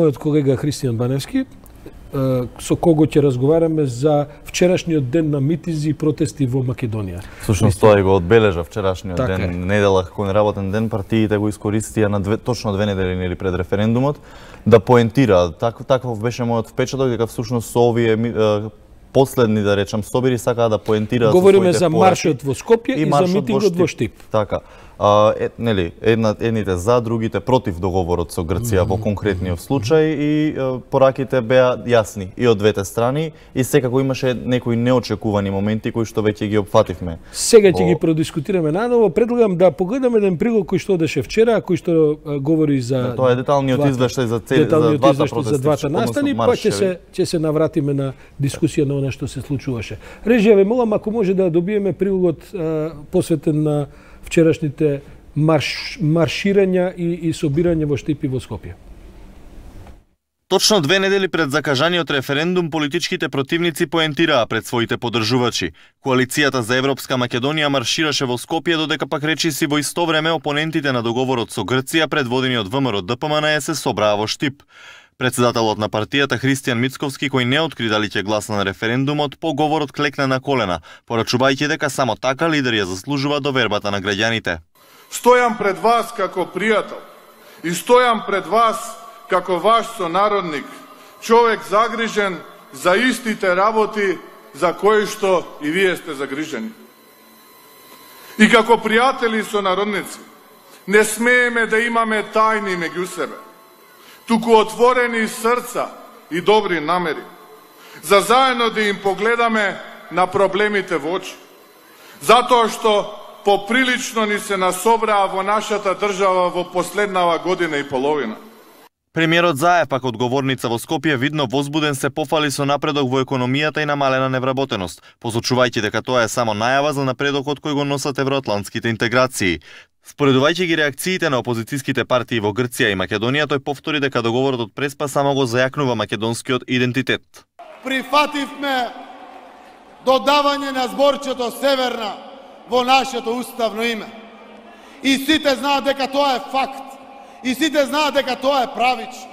Мојот колега Христијан Баневски, со кого ќе разговараме за вчерашниот ден на митинзи и протести во Македонија. Всушност тоа го одбележа вчерашниот така ден, недела како неработен ден, партиите го искористија на точно 2 недели или пред референдумот да поентираат. Таков беше мојот впечаток дека всушност со овие последни, да речам, собери сакаа да поентираат. Говориме за маршот во Скопје и за митингот во Штип. Така. Нели, едните за, другите против договорот со Грција во конкретниот случај и пораките беа јасни и од двете страни и секако имаше некои неочекувани моменти кои што веќе ги опфативме. Сега ќе ги продискутираме наново. Предлагам да погледаме еден прилог кој што одеше вчера, кој што говори за тоа е деталниот извештај за двата настани, па ќе се навратиме на дискусија на она што се случуваше. Режија, ве молам ако може да добиеме прилогот посветен на вчерашните марширања и собирање во Штип и во Скопје. Точно 2 недели пред закажаниот референдум, политичките противници поентираа пред своите поддржувачи. Коалицијата за Европска Македонија маршираше во Скопје, додека пак речиси во исто време опонентите на договорот со Грција, предводени од ВМРО ДПМН, се собраа во Штип. Председателот на партијата Христијан Мицковски, кој не откри дали ќе гласа на референдумот, по говорот клекна на колена, порачувајќи дека само така лидер ја заслужува довербата на граѓаните. Стојам пред вас како пријател и стојам пред вас како ваш сонародник, човек загрижен за истите работи за кои што и вие сте загрижени. И како пријатели и сонародници, не смееме да имаме тајни меѓу себе, туку отворени срца и добри намери, за заедно да им погледаме на проблемите во очи. Затоа што поприлично ни се насобраа во нашата држава во последнава година и половина. Премиерот Заев, пак одговорница во Скопје, видно возбуден се пофали со напредок во економијата и намалена невработеност, посочувајќи дека тоа е само најава за напредокот кој го носат евроатлантските интеграции. Споредувајќи ги реакциите на опозицијските партии во Грција и Македонија, тој повтори дека договорот од Преспа само го зајакнува македонскиот идентитет. Прифативме додавање на зборчето Северна во нашето уставно име. И сите знаат дека тоа е факт. И сите знаат дека тоа е правично.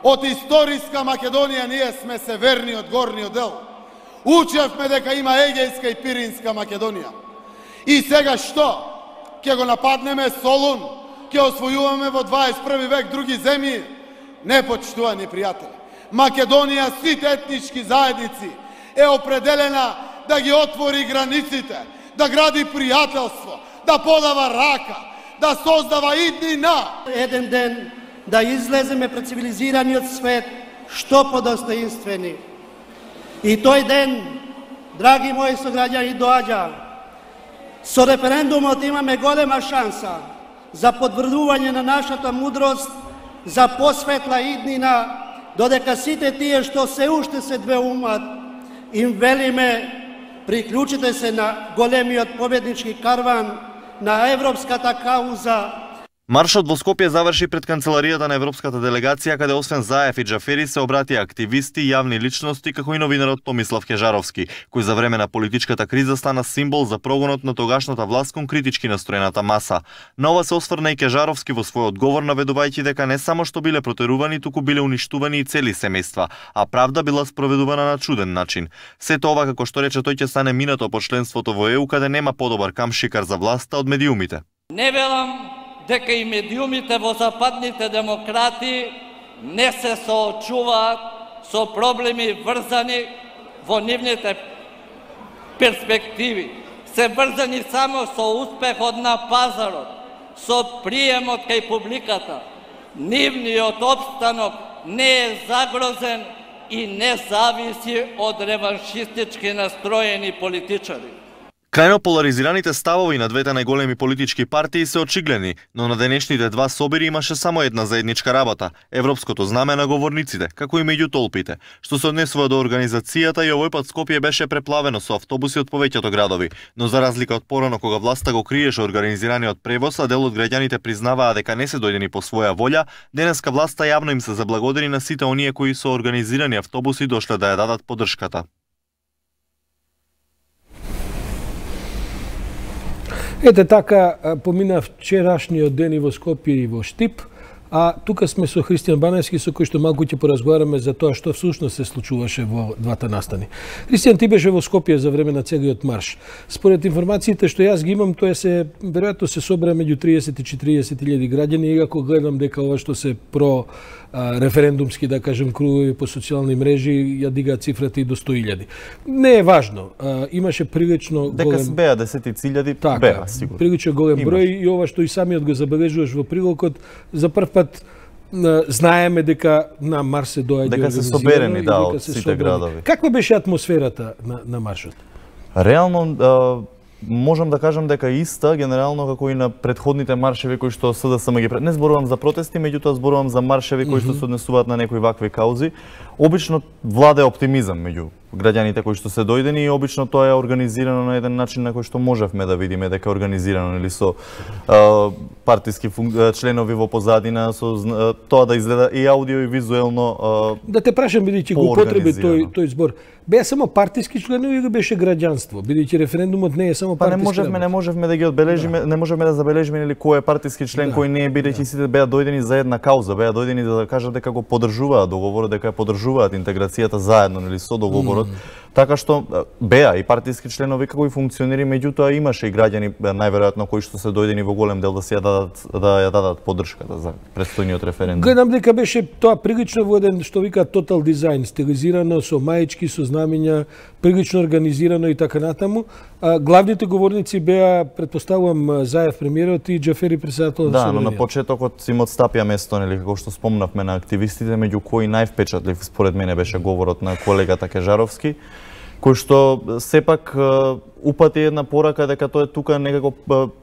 Од историска Македонија ние сме северниот горниот дел. Учевме дека има Егејска и Пиринска Македонија. И сега што? Ќе го нападнеме Солун? Ќе освојуваме во 21 век други земји? Не, почитувани пријатели. Македонија, сите етнички заедници е определена да ги отвори границите, да гради пријателство, да подава рака, да создава иднина. Еден ден да излеземе пред цивилизираниот свет што подостоинствени. И тој ден, драги мои сограѓани, доаѓа. Со референдумот имаме голема шанса за потврдување на нашата мудрост, за посветла иднина, додека сите тие што се уште се двеумат, им велиме приклучите се на големиот победнички карван, на европската кауза. Маршот во Скопје заврши пред канцеларијата на Европската делегација, каде освен Заев и Џафери се обратија активисти, јавни личности, како и новинарот Томислав Кежаровски, кој за време на политичката криза стана символ за прогонот на тогашната власт кон критички настроената маса. На ова се осврна и Кежаровски во свој одговор, наведувајќи дека не само што биле протерувани, туку биле уништувани и цели семејства, а правда била спроведувана на чуден начин. Сето ова, како што рече тој, ќе стане минато по членството во ЕУ, каде нема подобар камшикар за власта од медиумите. Не велам дека и медиумите во западните демократи не се соочуваат со проблеми врзани во нивните перспективи. Се врзани само со успехот на пазарот, со приемот кај публиката. Нивниот опстанок не е загрозен и не зависи од реваншистички настроени политичари. Крајно поларизираните ставови на двете најголеми политички партии се очигледни, но на денешните два собери имаше само една заедничка работа – европското знаме на говорниците, како и меѓу толпите. Што се однесува до организацијата, и овој пат Скопје беше преплавено со автобуси од повеќето градови, но за разлика од порано кога власта го криеше организираниот превоз, а дел од граѓаните признаваа дека не се дојдени по своја волја, денеска власта јавно им се заблагодари на сите оние кои со организирани автобуси дошле да ја дадат поддршката. Ете така помина вчерашниот ден и во Скопје и во Штип. А тука сме со Христијан Баневски, со кој што малку ќе поразговараме за тоа што всушност се случуваше во двата настани. Христијан, ти беше во Скопје за време на целиот марш. Според информациите што јас ги имам, тоа се веројатно се собра меѓу 30 и 40 илјади граѓани, иако гледам дека ова што се про референдумски, да кажем, кругови по социјални мрежи ја дигаат цифрата и до 100.000. Не е важно. Имаше прилично дека голем... Дека беа десетици илјади, беа сигурно. Прилично голем број и ова што и самиот го забележуваш во прилогот, за прв пат знаеме дека на марш се доаѓа дека се соберени, да, од сите градови. Каква беше атмосферата на маршот? Реално можам да кажам дека иста, генерално како и на претходните маршеви кои што СДСМ ги не зборувам за протести, меѓутоа зборувам за маршеви кои што се однесуваат на некои вакви каузи. Обично владе оптимизам меѓу граѓаните кои што се дојдени и обично тоа е организирано на еден начин на кој што можевме да видиме дека е организирано, или со партиски членови во позадина, со тоа да изгледа и аудио и визуелно. Да те прашам, бидејќи го употреби тој збор. Беа само партиски членови или беше граѓанство? Бидејќи референдумот не е само партиски. Не можевме да ги одбележиме, не можевме да забележиме или кој е партиски член, кој не е, бидејќи сите беа дојдени за една кауза, беа дојдени да кажат дека го поддржуваат договорот, дека ја поддржуваат интеграцијата заедно или со договорот. Така што беа и партиски членови како и функционери, меѓутоа имаше и граѓани најверојатно кои што се дојдени во голем дел да ја дадат поддршката за престојниот референдум. Гледам дека беше тоа прилично во еден што вика тотал дизајн, стилизирано со маички, со знамиња, прилично организирано и така натаму. Главните говорници беа, претпоставувам, Заев премиерот и Џафери председател на Собранието. Собранието. Да, но на почетокот им отстапија место, нели, како што спомнавме на активистите, меѓу кои највпечатлив според мене беше говорот на колегата Кежаровски, кој што сепак упати една порака дека тој е тука некако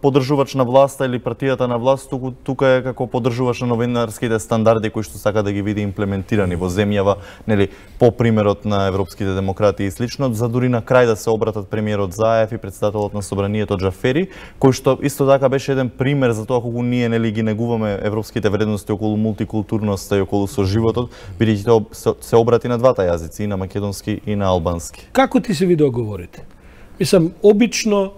поддржувач на власта или партијата на власт, тука е како поддржувач на новинарските стандарди кои што сака да ги види имплементирани во земјава, нели, по примерот на европските демократи и слично, за дури на крај да се обратат премиерот Заев и председателот на Собранието Џафери, кој што исто така беше еден пример за тоа колку ние, нели, ги негуваме европските вредности околу мултикултурноста и околу соживотот, бидејќи тоа се обрати на двата јазици, и на македонски и на албански. Како ти се видео говорите? Мислам, обично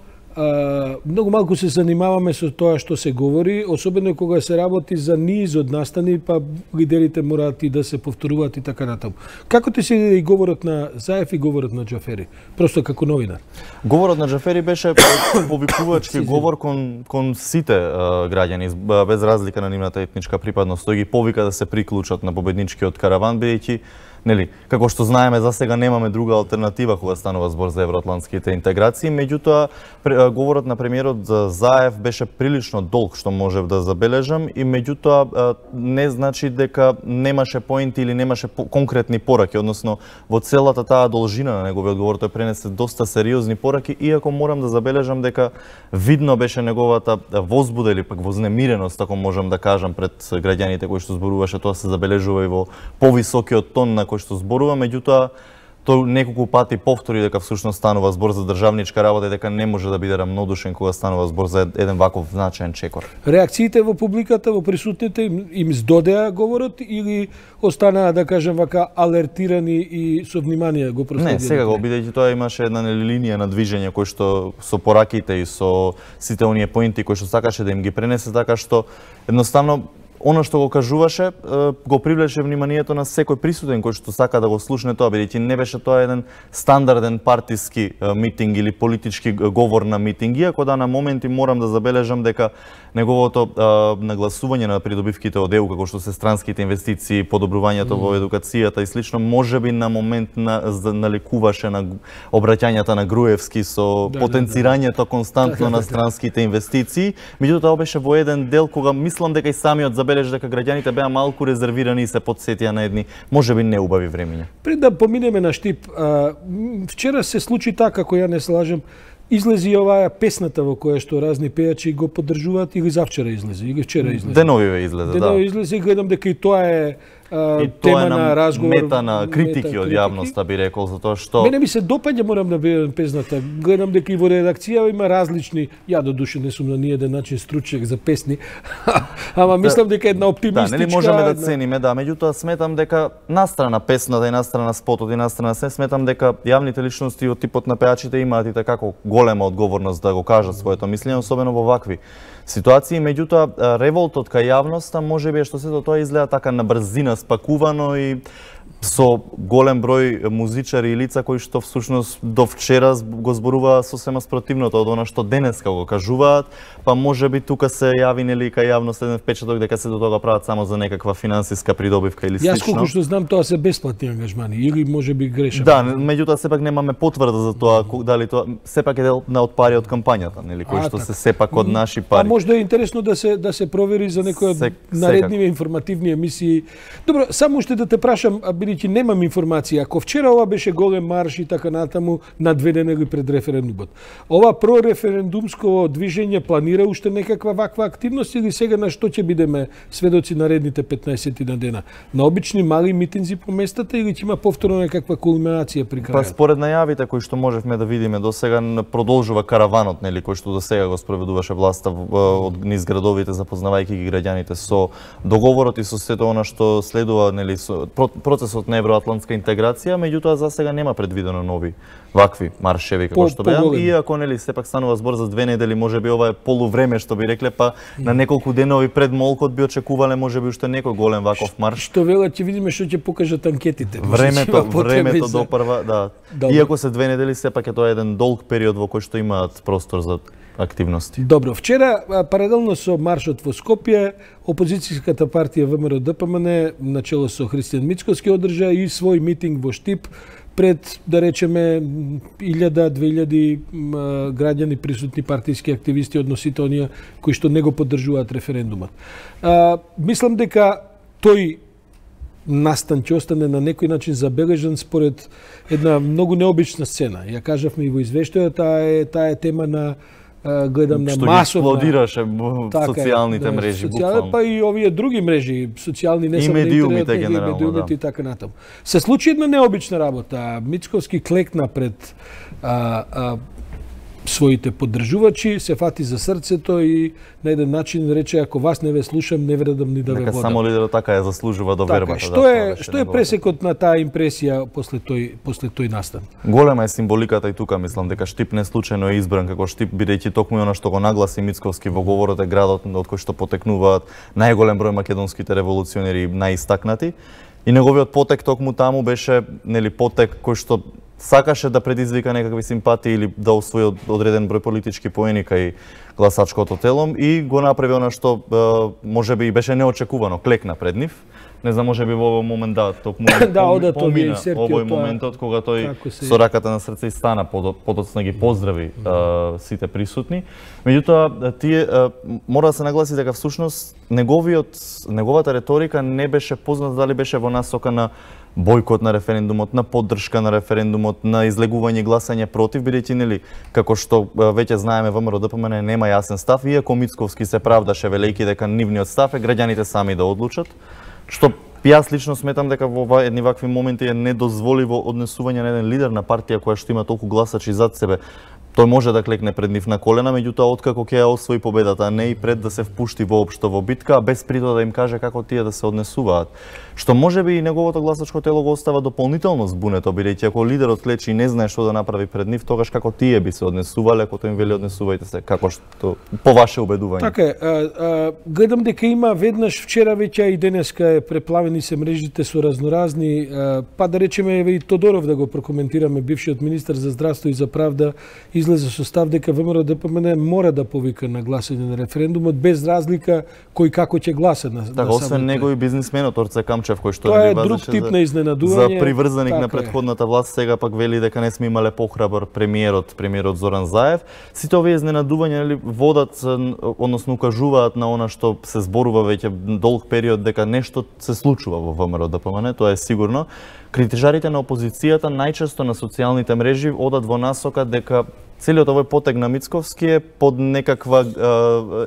многу малку се занимаваме со тоа што се говори, особено кога се работи за низ од настани, па лидерите мораат и да се повторуваат и така натаму. Како ти се и говорот на Заев и говорот на Џафери? Просто како новинар. Говорот на Џафери беше повикувачки говор кон сите граѓани, без разлика на нивната етничка припадност. Тој ги повика да се приклучат на победничкиот караван, бидејќи, нели, како што знаеме, за сега немаме друга алтернатива кога станува збор за евроатлантските интеграции, меѓутоа говорот на премиерот Заев беше прилично долг, што можев да забележам, и меѓутоа не значи дека немаше поинти или немаше конкретни пораки, односно во целата таа должина на неговиот говор тој пренесе доста сериозни пораки, иако морам да забележам дека видно беше неговата возбуда или пак вознемиреност, ако можам да кажам, пред граѓаните кои што зборуваше, тоа се забележува и во повисокиот тон на кој што зборува, меѓутоа тој неколку пати повтори дека всушност станува збор за државничка работа и дека не може да биде рамнодушен кога станува збор за еден ваков значаен чекор. Реакциите во публиката, во присутните им здодеа говорот или останаа, да кажем вака, алертирани и со внимание го проследија? Не, сега го, бидејќи тоа имаше една линија на движење кој што со пораките и со сите оние поинти кои што сакаше да им ги пренесе, така што едноставно она што го кажуваше, го привлече вниманието на секој присутен кој што сака да го слушне тоа, бидејќи не беше тоа еден стандарден партиски митинг или политички говор на митинг, иако да на моменти морам да забележам дека неговото нагласување на придобивките од ЕУ, како што се странските инвестиции, подобрувањето во едукацијата и слично, можеби на момент наликуваше на обраќањата на Груевски со потенцирањето константно на странските инвестиции, меѓутоа тоа беше во еден дел кога мислам дека и самиот забележи дека граѓаните беа малку резервирани и се потсетија на едни можеби неубави времиња. Пред да поминеме на Штип, вчера се случи така, ако ја не слажам, излези оваа песната во која што разни пејачи го поддржуваат, или завчера излезе, или вчера излезе. Деновиве излезе, да. Деновиве излезе и гледам дека и тоа е тема на разговор. Мета на критики од јавноста, би рекол, за тоа што... Мене ми се допаѓа, морам да бидам пезната. Гледам дека и во редакција има различни, ја до душе не сум на ниеден начин стручек за песни, ама мислам дека една оптимистичка... Да, нели можеме да цениме, да, меѓутоа сметам дека настрана песната и настрана спотот и настрана се, сметам дека јавните личности од типот на пејачите имаат и како голема одговорност да го кажат своето мислење, особено во вакви ситуации. Меѓутоа, револтот кај јавноста можеби е што сето тоа изгледа така на брзина спакувано и со голем број музичари и лица кои што всушност до вчера го зборуваа сосема спротивното од она што денеска го кажуваат, па можеби тука се јави нели кај јавност еден впечаток дека се до тоа прават само за некаква финансиска придобивка или слично. Јас колку што знам тоа се бесплатни ангажмани или можеби грешам. Да, меѓутоа сепак немаме потврда за тоа дали тоа сепак е дел од пари од кампањата, нели, кои што се сепак од наши пари. А можда е интересно да се провери за некои од наредниве информативни емисии. Добро, само уште да те прашам, бидејќи немам информација, ако вчера ова беше голем марш и така натаму надведен или пред референдумот, ова прореферендумско движење планира уште некаква ваква активност или сега на што ќе бидеме сведоци наредните 15 на дена? На обични мали митинзи по местата или ќе има повторно некаква кулминација при крајот? Па според најавите кои што можевме да видиме до сега продолжува караванот, нели, кој што до сега го спроведуваше власта од низ градовите, запознавајќи ги граѓаните со договорот и со сето она што следува, нели, со процесот на евроатлантска интеграција, меѓутоа за сега нема предвидено нови вакви маршеви како што беа. Иако нели сепак станува збор за 2 недели, можеби ова е полувреме што би рекле, па на неколку денови пред молкот би очекувале можеби уште некој голем ваков марш. Што велат, ќе видиме што ќе покажат анкетите. Времето допрва, да. Иако се 2 недели, сепак е тоа еден долг период во кој што имаат простор за активности. Добро, вчера паралелно со маршот во Скопје, опозицијската партија ВМРО-ДПМН начело со Христијан Мицкоски одржа и свој митинг во Штип пред, да речеме, 1000-2000 граѓани присутни партиски активисти, односите оние кои што не го поддржуваат референдумот. Мислам дека тој настан ќе остане на некој начин забележен според една многу необична сцена. Ја кажавме и во извештајот, таа е тема на гледам на масовна... Што ги експлодираше социјалните мрежи, буквално. Па и овие други мрежи, социјални, не само медиумите генерално, медиумите и така натаму. Се случи една необична работа. Мицковски клекна пред своите поддржувачи, се фати за срцето и на еден начин рече, ако вас не ве слушам, не вредам ни да ве водам. Само лидерот така ја заслужува до вербата. Што е пресекот на таа импресија после тој настан? Голема е символиката и тука, мислам дека Штип не случајно е избран како Штип, бидејќи токму она што го нагласи Мицковски во говорот е градот од кој што потекнуваат најголем број македонските револуционери најистакнати. И неговиот потек токму таму беше, нели, потек кој што сакаше да предизвика некакви симпатии или да освои одреден број политички поени кај гласачкото телом и го направи она што можеби и беше неочекувано, клекна пред нив. Не знам, можеби во овој момент токму помина овој моментот кога тој со раката на срце и стана подоцна ги поздрави сите присутни. Меѓутоа, тие мора да се нагласи дека всушност неговата реторика не беше позната дали беше во насока на бојкот на референдумот, на поддршка на референдумот, на излегување гласање против, бидејќи нели како што веќе знаеме ВМРО-ДПМН нема јасен став, иако Мицковски се правдаше велејќи дека нивниот став е граѓаните сами да одлучат, што јас лично сметам дека во едни вакви моменти е недозволиво однесување на еден лидер на партија која што има толку гласачи зад себе. Тој може да клекне пред нив на колена, меѓутоа откако ќе ја освои победата, а не и пред да се впушти воопшто во битка, без при тоа да им каже како тие да се однесуваат. Што можеби и неговото гласачко тело го остава дополнително збунето, бидејќи ако лидерот клечи и не знае што да направи пред нив, тогаш како тие би се однесувале, ако тој им вели однесувајте се, како што по ваше убедување. Така е, гледам дека има веднаш вчера веќе и денеска е преплавени се мрежите со разноразни, па да речеме и Тодоров да го прокоментираме, бившиот министар за здравство и за правда, излезе со став дека ВМРО-ДПМН мора да повика на гласање на референдумот без разлика кој како ќе гласа на така, освен него и бизнисменот Орце Камчев кој што тоа е друг тип на изненадување. За приврзаник на претходната власт сега пак вели дека не сме имале похрабар премиерот Зоран Заев. Сите овие изненадувања нели водат, односно укажуваат на она што се зборува веќе долг период дека нешто се случува во ВМРО-ДПМН, тоа е сигурно. Критичарите на опозицијата најчесто на социјалните мрежи одат во насока дека целиот овој потег на Мицковски е под некаква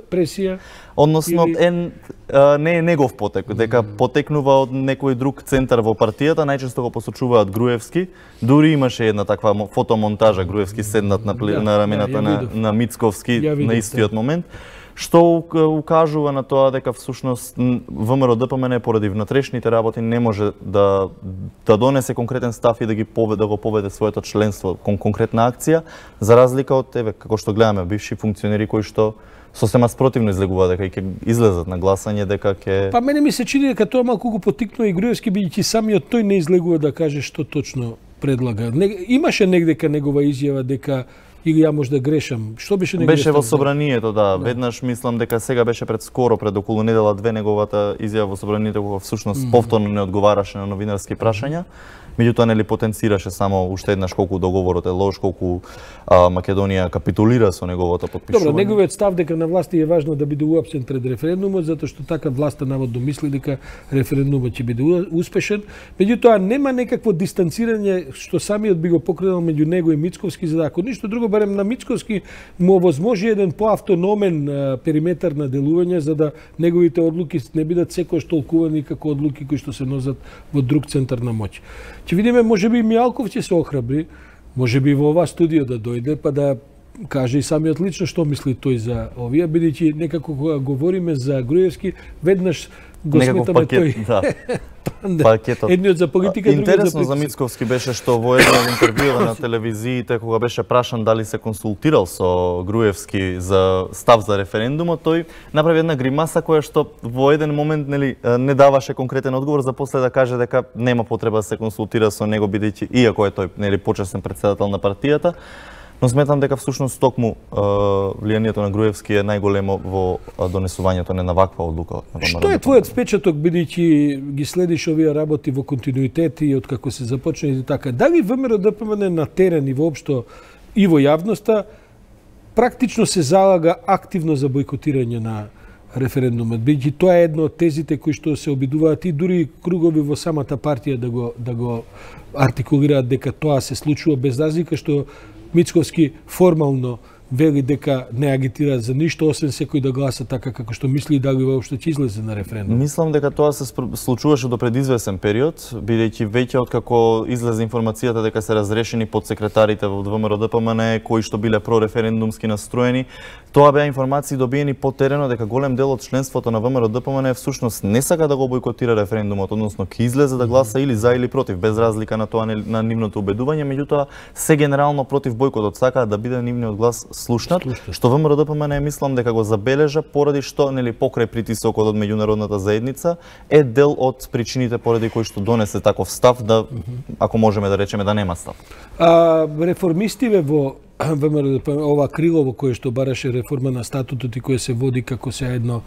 пресија, односно не е негов потек, дека потекнува од некој друг центар во партијата, најчесто го посочуваат Груевски. Дури имаше една таква фотомонтажа, Груевски седнат на рамената на Мицковски на истиот момент, што укажува на тоа дека всушност ВМРО-ДПМН поради внатрешните работи не може да донесе конкретен став и да го поведе своето членство кон конкретна акција, за разлика од како што гледаме бивши функционери кои што сосема спротивно излегува дека ќе излезат на гласање, дека ќе... Па мене ми се чини дека тоа малку го поттикнува и Груевски, бидејќи самиот тој не излегува да каже што точно предлага. Имаше негдека негова изјава дека или ја може да грешам. Што беше негде? Беше во собранието, да. Веднаш мислам дека сега беше пред околу недела-две неговата изјава во собранието кога всушност повторно не одговараше на новинарски прашања. Меѓутоа нели потенцираше само уште еднаш колку договорот е лош, колку Македонија капитулира со неговото потпишување. Добро, неговиот став дека на власти е важно да биде уапсен пред референдумот, затоа што така власта наводно мисли дека референдумот ќе биде успешен. Меѓутоа нема некакво дистанцирање што самиот би го покренал меѓу него и Мицковски, за да ако ништо друго барем на Мицковски му овозможи еден поавтономен периметар на делување, за да неговите одлуки не бидат секојаш толкувани како одлуки кои што се носат во друг центар на моќ. Ќе видиме, можеби Мијалков ќе се охрабри, можеби во ова студио да дојде, па да каже и самиот лично што мисли тој за овие, бидејќи некако кога говориме за Груевски, веднаш го сметаме тој. Да. Пакетот. Едниот за политика, другиот за интересно за Мицковски беше што во една интервју на телевизиите кога беше прашан дали се консултирал со Груевски за став за референдумот, тој направи една гримаса која што во еден момент нели не даваше конкретен одговор, за после да каже дека нема потреба да се консултира со него бидејќи иако е тој нели почесен претседател на партијата. Но сметам дека всушност токму влијанието на Груевски е најголемо во донесувањето на ваква одлука. Што е твојот впечаток, бидејќи ги следиш овие работи во континуитет и откако се започна и така? Дали ВМРО-ДПМН на терен и воопшто и во јавноста практично се залага активно за бойкотирање на референдумот, бидејќи тоа е една од тезите кои што се обидуваат и дури кругови во самата партија да го артикулираат дека тоа се случува, без разлика што Мицковски формално вели дека не агитира за ништо, освен секој да гласа така како што мисли и дали воопшто ќе излезе на референдум. Мислам дека тоа се случуваше до пред извесен период, бидејќи веќе откако излезе информацијата дека се разрешени подсекретарите во ВМРО-ДПМН кои што биле прореферендумски настроени, тоа беа информации добиени по терено дека голем дел од членството на ВМРО-ДПМН всушност не сака да го бойкотира референдумот, односно ќе излезе да гласа или за или против, без разлика на тоа на нивното убедување, меѓутоа се генерално против бойкотот, сакаат да биде нивниот глас слушнат, што ВМРО-ДПМН мислам дека го забележа поради што нели покрај притисокот од меѓународната заедница е дел од причините поради кои што донесе таков став да ако можеме да речеме да нема став. Реформистиве во ВМРО-ДПМН, ова крило во кое што бараше реформа на статутот и кое се води како се едно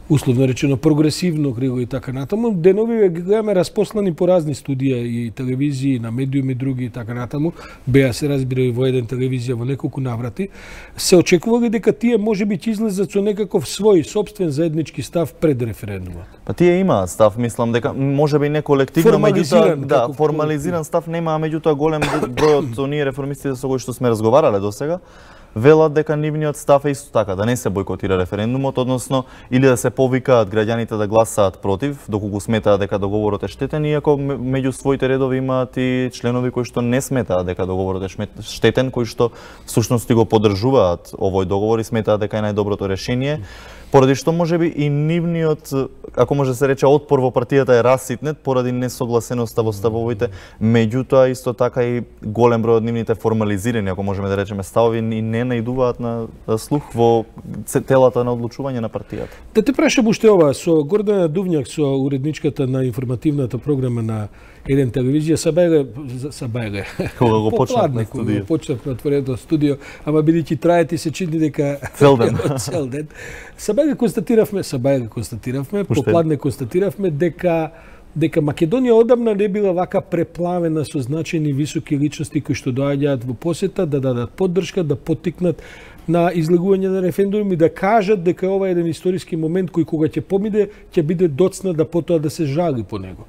условно речено прогресивно крило и така натаму, денови гледаме распослани по разни студија и телевизии, на медиуми други и така натаму, беа се разбира и во еден телевизија во неколку наврати, се очекували дека тие можеби ќе излезат со некаков свој собствен заеднички став пред референдумот. Па тие имаат став, мислам дека можеби не колективно, меѓутоа формализиран став нема, меѓутоа голем број од оние реформистите со кои што сме разговарале досега велат дека нивниот став е исто така, да не се бойкотира референдумот, односно или да се повикаат граѓаните да гласаат против, доколку сметаат дека договорот е штетен, иако меѓу своите редови имаат и членови кои што не сметаат дека договорот е штетен, кои што всушност го поддржуваат овој договор и сметаат дека е најдоброто решение. Поради што можеби и нивниот, ако може се рече, отпор во партијата е раситнет поради несогласеноста во ставовите, меѓутоа исто така и голем број од нивните формализирани, ако можеме да речеме, ставови и не најдуваат на слух во телата на одлучување на партијата. Да те прашам уште ова, со Гордана Дувњак, со уредничката на информативната програма на еден телевизија, сабајле. Кога го почнавме студио. Почнавме отвореното студио, ама бидејќи траете се чини дека цел ден. Сабајле констатиравме, попладне констатиравме дека Македонија одамна не била вака преплавена со значајни високи личности кои што доаѓаат во посета да дадат поддршка, да поттикнат на излегување на референдум и да кажат дека ова е еден историски момент кој кога ќе помине ќе биде доцна да потоа да се жали по него.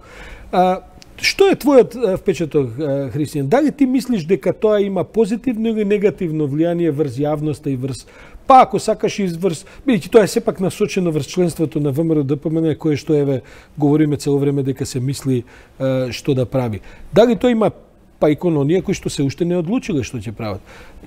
Што е твојот впечаток, Христијан? Дали ти мислиш дека тоа има позитивно или негативно влијание врз јавноста и врз, па ако сакаш и врз, бидејќи тоа е сепак насочено врз членството на ВМРО ДПМН, кое што еве говориме цело време дека се мисли што да прави. Дали тоа има па и кон оние кои што се уште не одлучиле што ќе прават?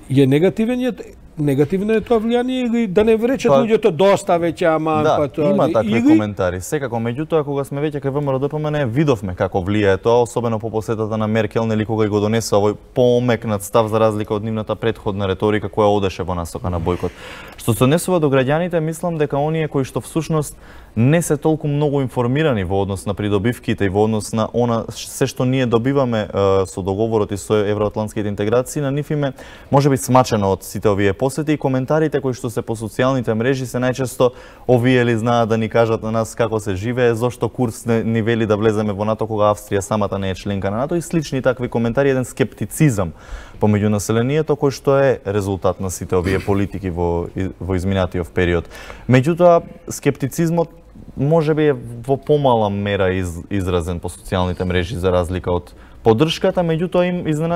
Е негативно е тоа влијание или да не речат луѓето доста веќе аман, да, па тоа има такви коментари. Секако, меѓутоа кога сме веќе кај ВМРО ДПМН видовме како влијае тоа, особено по посетата на Меркел, нели кога го донесе овој поомекнат став за разлика од нивната претходна реторика која одеше во насока на бојкот. Што се однесува до граѓаните, мислам дека оние кои што всушност не се толку многу информирани во однос на придобивките и во однос на се што ние добиваме со договорот и со евроатлантските интеграции, на нив име можеби смачено од сите овие посети и коментарите кои што се по социјалните мрежи се најчесто овие ли знаат да ни кажат на нас како се живее, зошто курс ни вели да влеземе во НАТО кога Австрија самата не е членка на НАТО и слични такви коментари, еден скептицизам помеѓу населението кој што е резултат на сите овие политики во изминатиот период. Меѓутоа скептицизмот можеби е во помала мера изразен по социјалните мрежи за разлика од поддршката, меѓутоа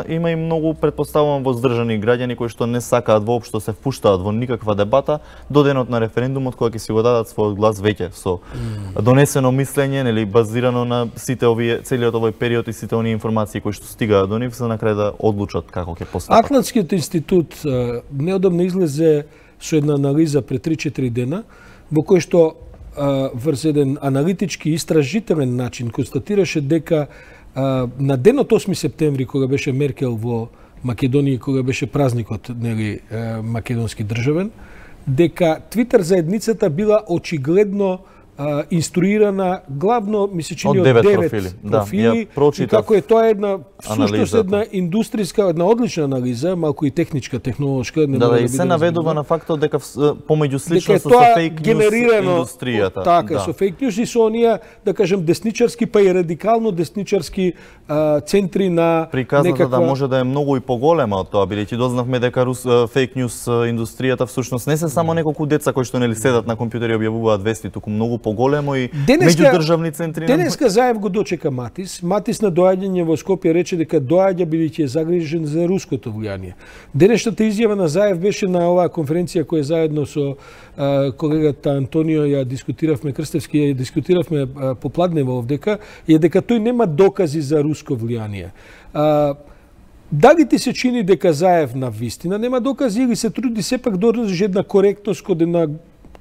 има и многу, предпоставувам, воздржани граѓани кои што не сакаат воопшто се впуштаат во никаква дебата до денот на референдумот кога ќе си го дадат својот глас веќе со донесено мислење, нели базирано на сите овие целиот овој период и сите оние информации кои што стигаат до нив за на крај да одлучат како ќе постапат. Атлантскиот институт неодамна излезе со една анализа пред 3-4 дена во кој што врз еден аналитички истражителен начин констатираше дека на денот 8 септември кога беше Меркел во Македонија, кога беше празникот нели македонски државен, дека Твитер заедницата била очигледно инструирана главно, ми се чини, од 9 профили и како е тоа една всушност една индустријска, една одлична анализа, малку и техничка, технолошка, не да, и се наведува на фактот дека помеѓу сличноста со фейк њуз индустријата. Така, со фейк њуз и со оние, да кажем, десничарски, па и радикално десничарски центри на приказната да може да е многу и поголема од тоа, бидејќи дознавме дека фейк њуз индустријата всушност не се само неколку деца кои што нели седат на компјутери и објавуваат вести, туку многу поголемо и меѓудржавни центри. Денеска Заев го дочека Матис. Матис на доаѓање во Скопје рече дека доаѓа бидејќи е загрижен за руското влијание. Денешната изјава на Заев беше на оваа конференција која заедно со колегата Антонио ја дискутиравме, Крстевски ја дискутиравме попладнево овдека, е дека тој нема докази за руско влијание. Дали ти се чини дека Заев на вистина нема докази или се труди сепак да одржи една коректност код една,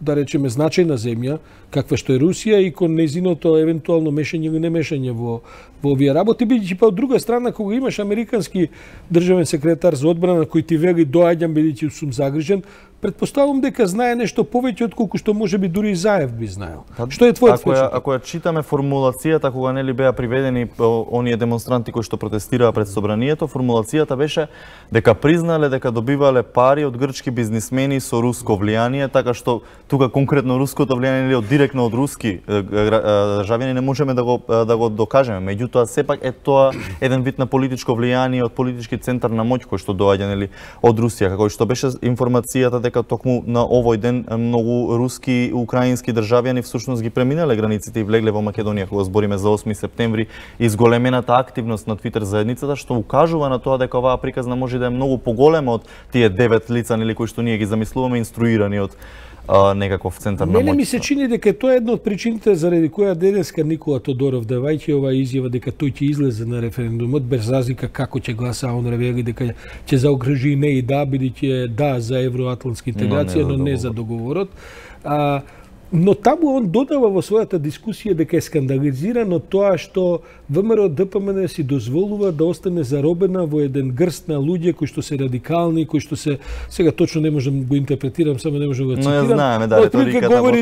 да речеме, значајна земја, каква што е Русија и кон незиното евентуално мешање или не мешање во овие работи, бидејќи па од друга страна кога имаш американски државен секретар за одбрана кој ти вели доаѓам бидејќи сум загрижен, претпоставувам дека знае нешто повеќе отколку што можеби дури и Заев би знаел. Што е твојот впечаток? Ако ја читаме формулацијата кога нели беа приведени оние демонстранти кои што протестираа пред собранието, формулацијата беше дека признале дека добивале пари од грчки бизнисмени со руско влијание, така што тука конкретно руското влијание нели директно од руски државјани не можеме да го докажеме. Меѓутоа сепак е тоа еден вид на политичко влијание од политички центар на моќ кој што доаѓа нели од Русија, како што беше информацијата дека токму на овој ден многу руски и украински државјани всушност ги преминале границите и влегле во Македонија, кога збориме за 8 септември и зголемената активност на Твитер заедницата, што укажува на тоа дека оваа приказна може да е многу поголема од тие 9 лица нели кои што ние ги замислуваме инструирани од некаков центар на моќ. Мене ми се чини дека тоа е една од причините заради која денеска Никола Тодоров, давајќи оваа изјава дека тој ќе излезе на референдумот без разлика како ќе гласа, он ревели дека ќе заокружи не и да, бидејќи е да за евроатлантска интеграција, но не за договорот. Но таму он додава во својата дискусија дека е скандализирано тоа што ВМРО ДПМН си дозволува да остане заробена во еден грст на луѓе кои што се радикални, кои што се, сега точно не можам го интерпретирам, само не можам го цитирам. Но знаеме да реториката говори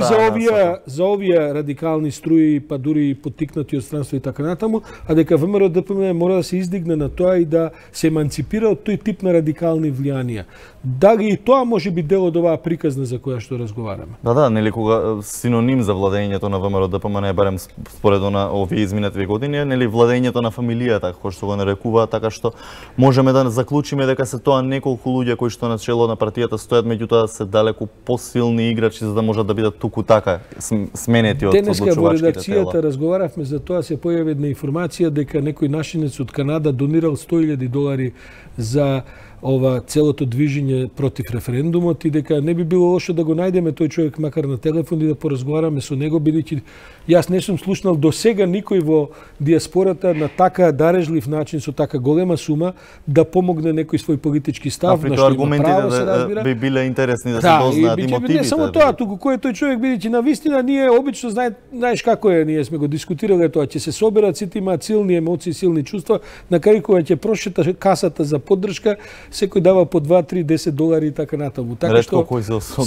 за овие радикални струи, па дури поттикнати од странство и така натаму, а дека ВМРО ДПМН мора да се издигне на тоа и да се еманципира од тој тип на радикални влијанија. Дали и тоа може би дел од оваа приказна за која што разговараме? Да, нели кога синоним за владењето на ВМРО ДПМН, барем според на овие изминати години, нели нели владењето на фамилијата, кој што го нарекуваат, така што можеме да заклучиме дека се тоа неколку луѓе кои што на чело на партијата стојат, меѓутоа се далеку посилни играчи за да можат да бидат туку така сменети од одлучувачките тела. Денеска во редакцијата разговаравме за тоа, се појави една информација дека некој нашинец од Канада донирал $100,000 за ова целото движење против референдумот и дека не би било лошо да го најдеме тој човек макар на телефон и да поразговараме со него, бидејќи јас не сум слушнал до сега никој во диаспората на така дарежлив начин со така голема сума да помогне некој свој политички став, на што има право се разбира. Би биле интересни да се дознаат и мотивите. Не само тоа, туку кој е тој човек, бидејќи на вистина ние обично знаеш како е, ние сме го дискутирале тоа, ќе се соберат, сите имаат силни емоции, силни чувства, на крај кога ќе прошета касата за поддршка, секој дава по $2-3-10 и така натаму. Така што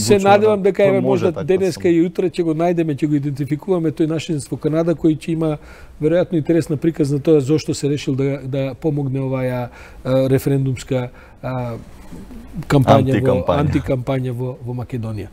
се надевам дека еве можда денеска и утре ќе го најдеме, ќе го идентификуваме тој нашинец во Канада кој ќе има веројатно интересна приказ на тоа зошто се решил да помогне оваа референдумска антикампања во Македонија.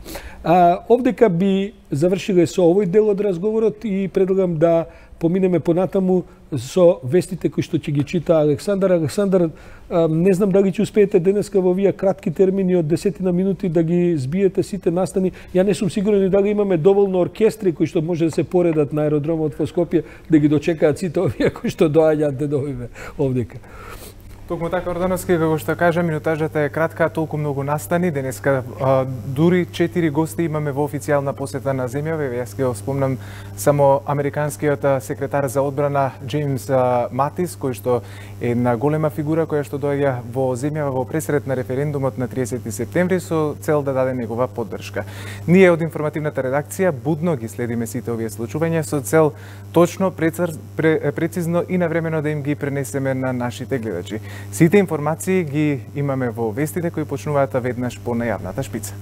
Овдека би завршиле со овој дел од разговорот и предлагам да поминеме понатаму со вестите кои што ќе ги чита Александар. Александар, не знам дали ќе успеете денеска во овие кратки термини од 10 минути да ги збиете сите настани. Ја не сум сигурен и дали имаме доволно оркестри кои што може да се поредат на аеродромот во Скопје да ги дочекаат сите овие кои што доаѓаат дедовиве овдека. Токму така, Ордановски, како што кажа, минутажата е кратка, толку многу настани. Денеска дури 4 гости имаме во официјална посета на земјава. Јас ќе спомнам само американскиот секретар за одбрана Джеймс Матис, кој што е една голема фигура која што доаѓа во земјава во пресред на референдумот на 30 септември со цел да даде негова поддршка. Ние од информативната редакција будно ги следиме сите овие случувања со цел точно, прецизно и навремено да им ги пренесеме на нашите гледачи. Сите информации ги имаме во вестите кои почнуваат веднаш по најавната шпица.